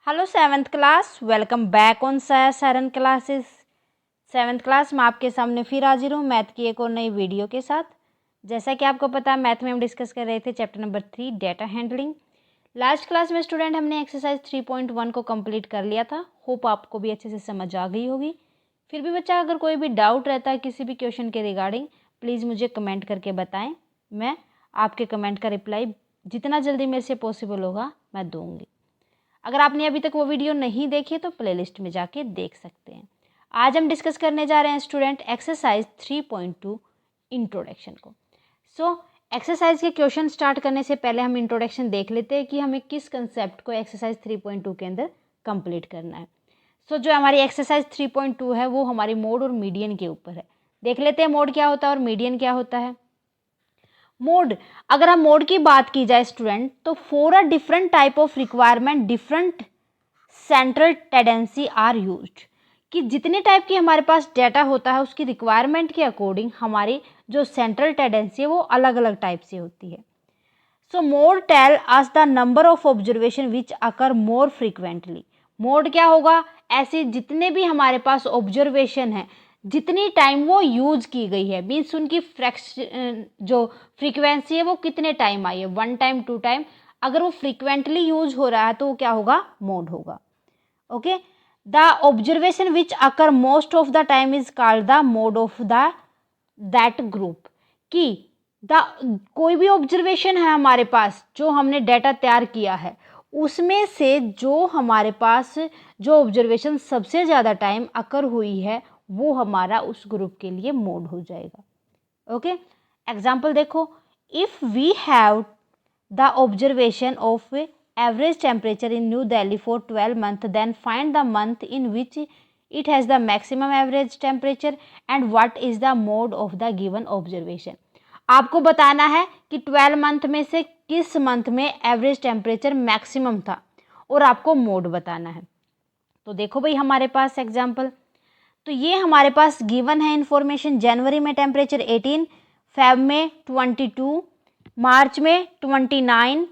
Hello seventh class, welcome back on Saran classes. Seventh class में आपके सामने फिर हाजिर हूँ मैथ की एक और नई वीडियो के साथ। जैसा कि आपको पता है, मैथ में हम डिस्कस कर रहे थे chapter number 3 data handling. Last class में स्टूडेंट हमने एक्सरसाइज 3.1 को कंप्लीट कर लिया था। होप आपको भी अच्छे से समझ आ गई होगी। फिर भी बच्चा अगर कोई भी डाउट रहता है किसी भी क्वेश्चन के रिगार्डिंग, प्लीज़ मुझे कमेंट करके बताएं। मैं आपके कमेंट का रिप्लाई जितना जल्दी मेरे से पॉसिबल होगा मैं दूँगी। अगर आपने अभी तक वो वीडियो नहीं देखी तो प्लेलिस्ट में जाके देख सकते हैं। आज हम डिस्कस करने जा रहे हैं स्टूडेंट एक्सरसाइज 3.2 इंट्रोडक्शन को। एक्सरसाइज के क्वेश्चन स्टार्ट करने से पहले हम इंट्रोडक्शन देख लेते हैं कि हमें किस कंसेप्ट को एक्सरसाइज 3.2 के अंदर कंप्लीट करना है। जो हमारी एक्सरसाइज 3.2 है वो हमारी मोड और मीडियन के ऊपर है। देख लेते हैं मोड क्या होता है और मीडियन क्या होता है। मोड, अगर हम मोड की बात की जाए स्टूडेंट, तो for a different type of requirement different central tendency are used, कि जितने टाइप की हमारे पास डेटा होता है उसकी रिक्वायरमेंट के अकॉर्डिंग हमारी जो सेंट्रल टेंडेंसी है वो अलग अलग टाइप से होती है। So mode tell us the number of observation which occur more frequently. Mode क्या होगा, ऐसे जितने भी हमारे पास ऑब्जर्वेशन है, जितनी टाइम वो यूज की गई है, मीन्स उनकी जो फ्रीक्वेंसी है वो कितने टाइम आई है, 1 टाइम 2 टाइम, अगर वो फ्रीक्वेंटली यूज हो रहा है तो वो क्या होगा, मोड होगा। Okay, the observation which occur most of the time is called the mode of the that group, कि कोई भी ऑब्जर्वेशन है हमारे पास जो हमने डेटा तैयार किया है उसमें से जो हमारे पास जो ऑब्जर्वेशन सबसे ज़्यादा टाइम अकर हुई है वो हमारा उस ग्रुप के लिए मोड हो जाएगा। ओके, एग्जाम्पल देखो, if we have the observation of average temperature in New Delhi for 12 month, then find the month in which it has the maximum average temperature and what is the mode of the given observation. आपको बताना है कि 12 month में से किस month में average temperature maximum था और आपको मोड बताना है। तो देखो भाई हमारे पास एग्जाम्पल, तो ये हमारे पास गिवन है इंफॉर्मेशन। जनवरी में टेम्परेचर 18, फेब में 22, मार्च में 29,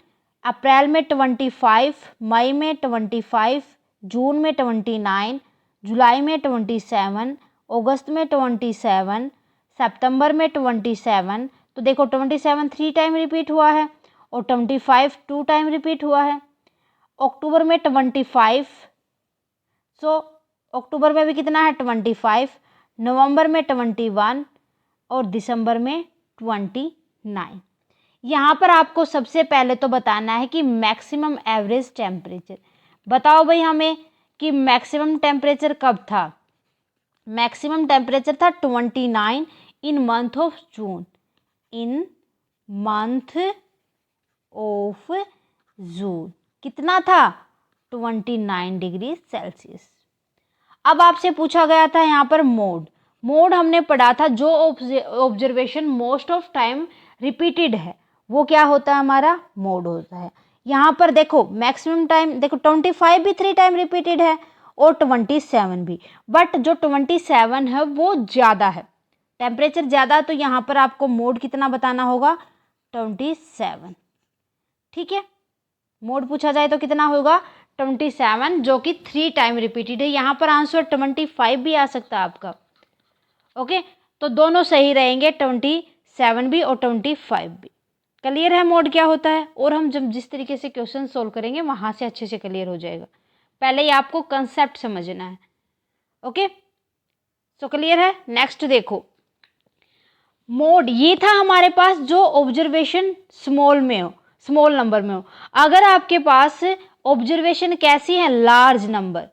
अप्रैल में 25, मई में 25, जून में 29, जुलाई में 27, अगस्त में 27, सितंबर में 27। तो देखो 27 3 टाइम रिपीट हुआ है और 25 2 टाइम रिपीट हुआ है। अक्टूबर में 25, अक्टूबर में भी कितना है 25, नवंबर में 21 और दिसंबर में 29। यहाँ पर आपको सबसे पहले तो बताना है कि मैक्सिमम एवरेज टेम्परेचर बताओ भाई हमें कि मैक्सिमम टेम्परेचर कब था। मैक्सिमम टेम्परेचर था 29 इन month of June, in month of June कितना था 29 डिग्री सेल्सियस। अब आपसे पूछा गया था यहाँ पर मोड, मोड हमने पढ़ा था जो observation most of time repeated है वो क्या होता है, हमारा मोड होता है। यहाँ पर देखो मैक्सिमम टाइम देखो 25 भी 3 टाइम रिपीटेड है और 27 भी, बट जो 27 है वो ज़्यादा है, टेम्परेचर ज़्यादा, तो यहाँ पर आपको मोड कितना बताना होगा 27। ठीक है, मोड पूछा जाए तो कितना होगा 27, जो कि 3 टाइम रिपीटेड है। यहाँ पर आंसर 25 भी आ सकता है आपका। ओके, तो दोनों सही रहेंगे, 27 भी और 25 भी। क्लियर है मोड क्या होता है, और हम जब जिस तरीके से क्वेश्चन सोल्व करेंगे वहाँ से अच्छे से क्लियर हो जाएगा। पहले ही आपको कंसेप्ट समझना है। ओके, सो क्लियर है। नेक्स्ट देखो, मोड ये था हमारे पास जो ऑब्जर्वेशन स्मॉल में हो, स्मॉल नंबर में हो। अगर आपके पास ऑब्जर्वेशन कैसी है, large number,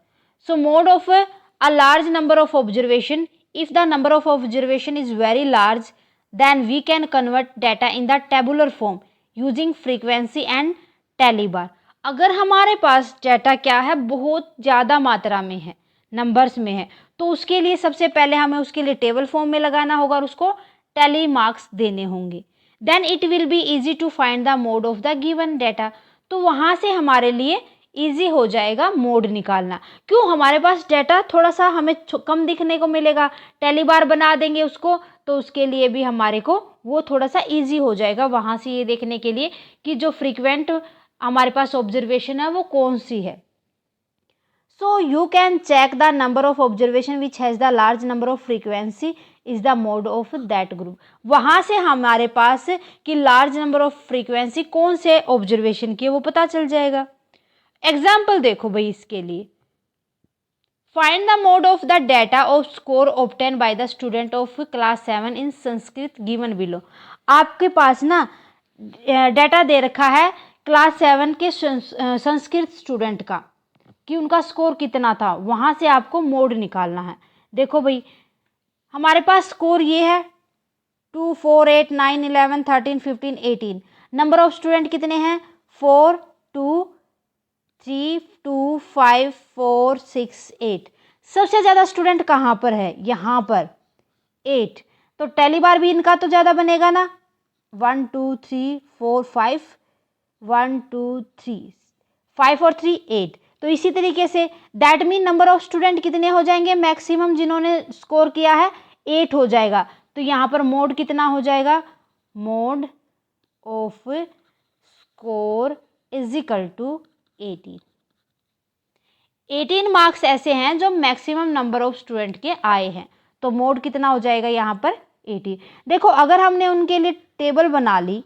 so mode of a large number of observation, if the number of observation is very large then we can convert data in the tabular form using frequency and tally bar. अगर हमारे पास data क्या है, बहुत ज़्यादा मात्रा में है, numbers में है, तो उसके लिए सबसे पहले हमें उसके लिए टेबल फॉर्म में लगाना होगा और उसको टैली मार्क्स देने होंगे। Then it will be easy to find the mode of the given data. तो वहाँ से हमारे लिए इजी हो जाएगा मोड निकालना। क्यों, हमारे पास डाटा थोड़ा सा हमें कम दिखने को मिलेगा, टैली बार बना देंगे उसको, तो उसके लिए भी हमारे को वो थोड़ा सा इजी हो जाएगा वहाँ से ये देखने के लिए कि जो फ्रीक्वेंट हमारे पास ऑब्जर्वेशन है वो कौन सी है। So you can check the number of observation which has the large number of frequency is the mode of that group. वहाँ से हमारे पास कि large number of frequency कौन से observation की है वो पता चल जाएगा. एग्जाम्पल देखो भाई इसके लिए. Find the mode of the data of score obtained by the student of class 7 in Sanskrit given below. आपके पास ना डाटा दे रखा है क्लास 7 के संस्कृत स्टूडेंट का कि उनका स्कोर कितना था. वहाँ से आपको मोड निकालना है. देखो भाई हमारे पास स्कोर ये है 2, 4, 8, 9, 11, 13, 15, 18. नंबर ऑफ स्टूडेंट कितने हैं 4, 2, 3, 2, 5, 4, 6, 8. सबसे ज़्यादा स्टूडेंट कहाँ पर है यहाँ पर 8. तो टैली बार भी इनका तो ज़्यादा बनेगा ना 1, 2, 3, 4, 5, 1, 2, 3, 5 और 3 8. तो इसी तरीके say that mean number of student कितने हो जाएंगे मैक्सिमम जिन्होंने स्कोर किया है 8 हो जाएगा. तो यहाँ पर मोड कितना हो जाएगा mode of score is equal to 18. 18 marks ऐसे हैं जो मैक्सिमम नंबर ऑफ स्टूडेंट के आए हैं. तो मोड कितना हो जाएगा यहाँ पर 80. देखो अगर हमने उनके लिए टेबल बना ली,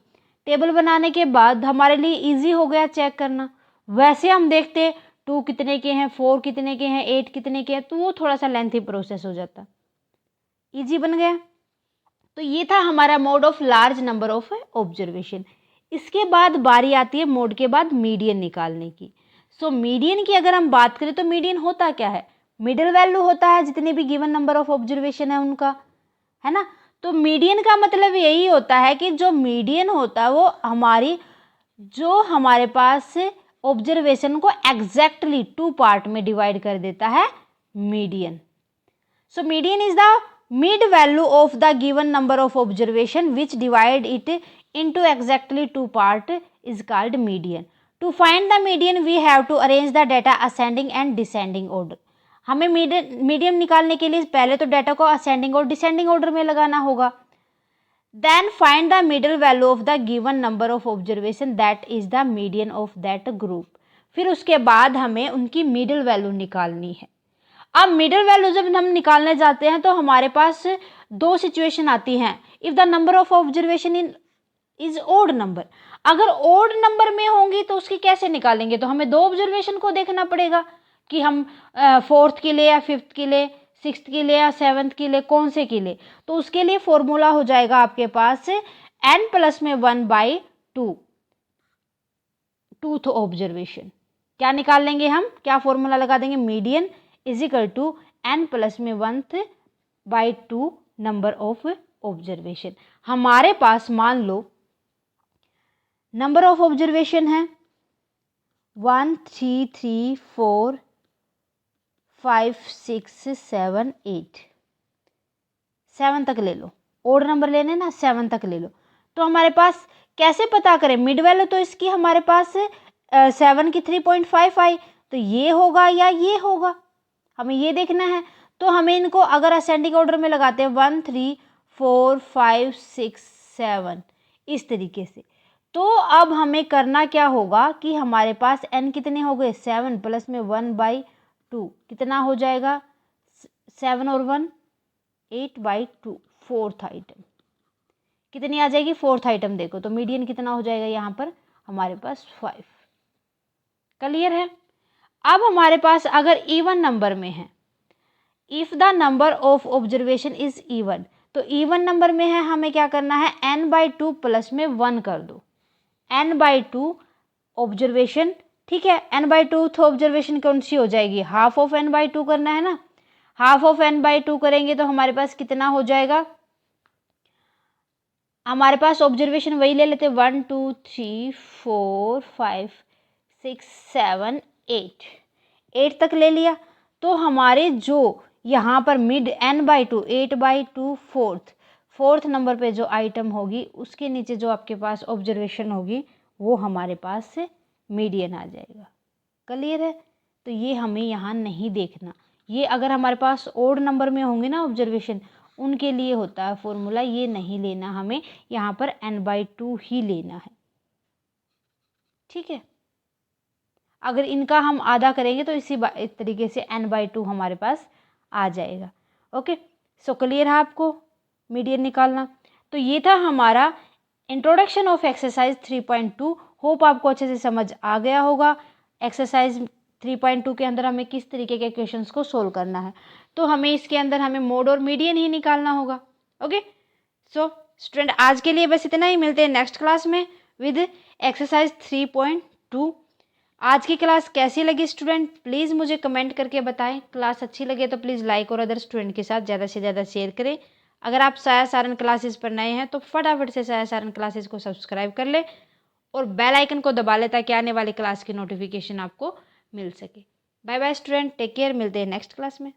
टेबल बनाने के बाद हमारे लिए इजी हो गया चेक करना. वैसे हम देखते 2 कितने के हैं 4 कितने के हैं 8 कितने के हैं तो वो थोड़ा सा लेंथी प्रोसेस हो जाता. इजी बन गया. तो ये था हमारा mode of large number of observation. इसके बाद बारी आती है मोड के बाद मीडियन निकालने की. सो मीडियन की अगर हम बात करें तो मीडियन होता क्या है मिडिल वैल्यू होता है जितने भी गिवन नंबर ऑफ ऑब्जर्वेशन है उनका, है ना. तो मीडियन का मतलब यही होता है कि जो मीडियन होता है वो हमारे पास ऑब्जर्वेशन को एग्जैक्टली 2 पार्ट में डिवाइड कर देता है median. So median is the mid value of the given number of observation which divide it into exactly 2 part is called median. To find the median we have to arrange the data ascending and descending order. हमें median निकालने के लिए पहले तो data को ascending और descending order में लगाना होगा. Then find the middle value of the given number of observation that is the median of that group. फिर उसके बाद हमें उनकी मिडिल वैल्यू निकालनी है. अब मिडिल वैल्यू जब हम निकालने जाते हैं तो हमारे पास 2 सिचुएशन आती हैं. If the number of observation is odd number. अगर ओड नंबर में होंगी तो उसकी कैसे निकालेंगे तो हमें 2 ऑब्जर्वेशन को देखना पड़ेगा कि हम 4th के लिए या 5th के लिए 6th के लिए या 7th के लिए कौन से के लिए. तो उसके लिए फॉर्मूला हो जाएगा आपके पास n प्लस में 1/2 2th ऑब्जर्वेशन. क्या निकाल लेंगे हम क्या फॉर्मूला लगा देंगे median is equal to n plus में 1/2 नंबर ऑफ ऑब्जर्वेशन. हमारे पास मान लो नंबर ऑफ ऑब्जर्वेशन है 1, 3, 3, 4, 5, 6, 7, 8. 7 तक ले लो. ओड नंबर लेने ना 7 तक ले लो. तो हमारे पास कैसे पता करें मिड वैल्यू तो इसकी हमारे पास 7 की 3.5 आई. तो ये होगा या ये होगा हमें ये देखना है. तो हमें इनको अगर असेंडिंग ऑर्डर में लगाते हैं 1, 3, 4, 5, 6, 7 इस तरीके से. तो अब हमें करना क्या होगा कि हमारे पास n कितने हो गए 7 प्लस में 1/2 कितना हो जाएगा 7 और 1 8/2 4th आइटम कितनी आ जाएगी 4th आइटम. देखो तो मीडियन कितना हो जाएगा यहाँ पर हमारे पास 5. क्लियर है. अब हमारे पास अगर इवन नंबर में है if the number of observation is even तो इवन नंबर में है हमें क्या करना है n/2 प्लस में 1 कर दो. n/2 ऑब्जर्वेशन ठीक है. n/2 ऑब्जर्वेशन कौन सी हो जाएगी हाफ ऑफ n/2 करना है ना. हाफ ऑफ n/2 करेंगे तो हमारे पास कितना हो जाएगा हमारे पास ऑब्जर्वेशन वही ले लेते 1, 2, 3, 4, 5, 6, 7, 8 तक ले लिया. तो हमारे जो यहाँ पर मिड n/2 8/2 4th नंबर पे जो आइटम होगी उसके नीचे जो आपके पास ऑब्जर्वेशन होगी वो हमारे पास से मीडियन आ जाएगा. क्लियर है. तो ये हमें यहाँ नहीं देखना. ये अगर हमारे पास ओड नंबर में होंगे ना ऑब्जर्वेशन उनके लिए होता है फॉर्मूला. ये नहीं लेना हमें यहाँ पर n/2 ही लेना है. ठीक है. अगर इनका हम आधा करेंगे तो इस तरीके से n/2 हमारे पास आ जाएगा। ओके, सो क्लियर है आपको मीडियन निकालना। तो ये था हमारा इंट्रोडक्शन ऑफ एक्सरसाइज 3.2। होप आपको अच्छे से समझ आ गया होगा। एक्सरसाइज 3.2 के अंदर हमें किस तरीके के क्वेश्चंस को सोल्व करना है। तो हमें इसके अंदर हमें मोड और मीडियन ही निकालना होगा। ओके, सो स्टूडेंट आज के लिए बस इतना ही। मिलते हैं नेक्स्ट क्लास में विद एक्सरसाइज 3.2। आज की क्लास कैसी लगी स्टूडेंट, प्लीज़ मुझे कमेंट करके बताएं। क्लास अच्छी लगे तो प्लीज़ लाइक और अदर स्टूडेंट के साथ ज़्यादा से ज़्यादा शेयर करें। अगर आप साया सारन क्लासेस पर नए हैं तो फटाफट से साया सारन क्लासेस को सब्सक्राइब कर ले और बेल आइकन को दबा ले ताकि आने वाली क्लास की नोटिफिकेशन आपको मिल सके। Bye bye student, take care, मिलते हैं नेक्स्ट क्लास में।